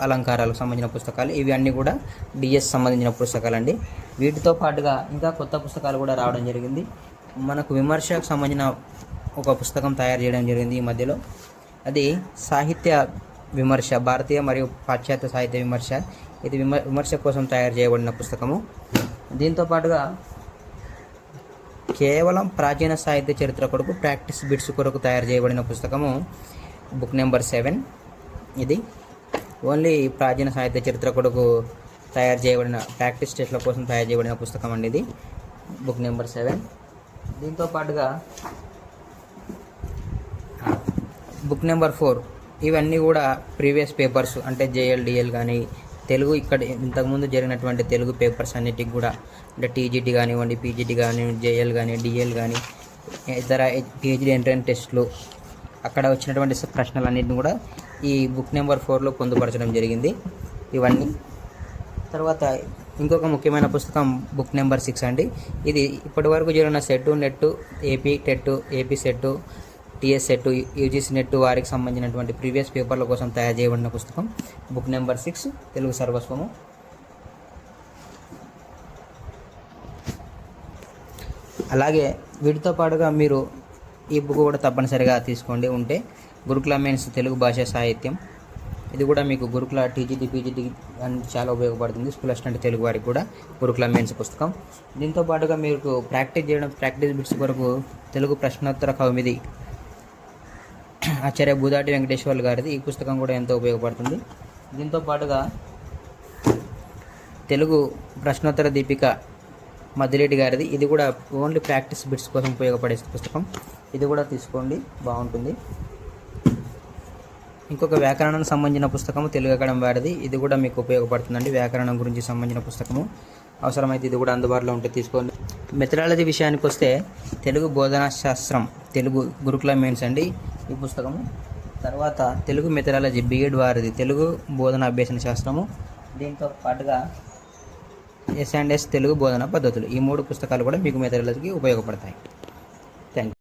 అలంకారాలకు సంబంధించిన పుస్తకాలు ఇవి అన్నీ కూడా డిఎస్ సంబంధించిన పుస్తకాలండి. వీటితో పాటుగా ఇంకా కొత్త పుస్తకాలు కూడా రావడం జరిగింది. మనకు విమర్శకు సంబంధించిన ఒక పుస్తకం తయారు చేయడం జరిగింది ఈ మధ్యలో. అది సాహిత్య విమర్శ, భారతీయ మరియు పాశ్చాత్య సాహిత్య విమర్శ. ఇది విమర్శ కోసం తయారు చేయబడిన పుస్తకము. దీంతో పాటుగా కేవలం ప్రాచీన సాహిత్య చరిత్ర కొరకు ప్రాక్టీస్ బిట్స్ కొరకు తయారు చేయబడిన పుస్తకము బుక్ నెంబర్ 7. ఇది ఓన్లీ ప్రాచీన సాహిత్య చరిత్ర కొరకు తయారు చేయబడిన ప్రాక్టీస్ టెస్ట్ల కోసం తయారు చేయబడిన పుస్తకం అండి. ఇది బుక్ నెంబర్ 7. దీంతో పాటుగా బుక్ నెంబర్ 4 ఇవన్నీ కూడా ప్రీవియస్ పేపర్స్, అంటే జేఎల్ డిఎల్ కానీ తెలుగు ఇక్కడ ఇంతకుముందు జరిగినటువంటి తెలుగు పేపర్స్ అన్నిటికి కూడా, అంటే టీజీటీ కానివ్వండి, పీజీటీ కానివ్వండి, జేఎల్ కానీ, డిఎల్ కానీ, ఇతర పిహెచ్డి ఎంట్రన్స్ టెస్టులు అక్కడ వచ్చినటువంటి ప్రశ్నలన్నింటిని కూడా ఈ బుక్ నెంబర్ 4లో పొందుపరచడం జరిగింది. ఇవన్నీ తర్వాత ఇంకొక ముఖ్యమైన పుస్తకం బుక్ నెంబర్ 6 అండి. ఇది ఇప్పటి వరకు జరిగిన set, net, AP TET, AP set, TS set, UGC net వారికి సంబంధించినటువంటి ప్రీవియస్ పేపర్ల కోసం తయారు చేయబడిన పుస్తకం బుక్ నెంబర్ 6 తెలుగు సర్వస్వము. అలాగే వీటితో పాటుగా మీరు ఈ బుక్ కూడా తప్పనిసరిగా తీసుకోండి. ఉంటే గురుకుల మెయిన్స్ తెలుగు భాషా సాహిత్యం, ఇది కూడా మీకు గురుకుల టీజీటీ పీజీటీ అని చాలా ఉపయోగపడుతుంది. స్కూల్ అసిస్టెంట్ తెలుగు వారికి కూడా గురుకుల మెయిన్స్ పుస్తకం. దీంతో పాటుగా మీకు ప్రాక్టీస్ బిట్స్ కొరకు తెలుగు ప్రశ్నోత్తర కౌమిది ఆచార్య బూదాటి వెంకటేశ్వర్లు గారిది ఈ పుస్తకం కూడా ఎంతో ఉపయోగపడుతుంది. దీంతో పాటుగా తెలుగు ప్రశ్నోత్తర దీపిక మద్దిరెడ్డి గారిది, ఇది కూడా ఓన్లీ ప్రాక్టీస్ బిట్స్ కోసం ఉపయోగపడే పుస్తకం. ఇది కూడా తీసుకోండి, బాగుంటుంది. ఇంకొక వ్యాకరణానికి సంబంధించిన పుస్తకము తెలుగు అకాడమీ వారిది, ఇది కూడా మీకు ఉపయోగపడుతుందండి. వ్యాకరణం గురించి సంబంధించిన పుస్తకము అవసరమైతే ఇది కూడా అందుబాటులో ఉంటే తీసుకోండి. మెథడాలజీ విషయానికి వస్తే తెలుగు బోధనా శాస్త్రం తెలుగు గురుకుల మెయిన్స్ అండి ఈ పుస్తకము. తర్వాత తెలుగు మెథడాలజీ బిఎడ్ వారిది తెలుగు బోధన అభ్యసన శాస్త్రము. దీంతో పాటుగా ఎస్ అండ్ ఎస్ తెలుగు బోధనా పద్ధతులు, ఈ 3 పుస్తకాలు కూడా మీకు మెథడాలజీకి ఉపయోగపడతాయి. Thank you.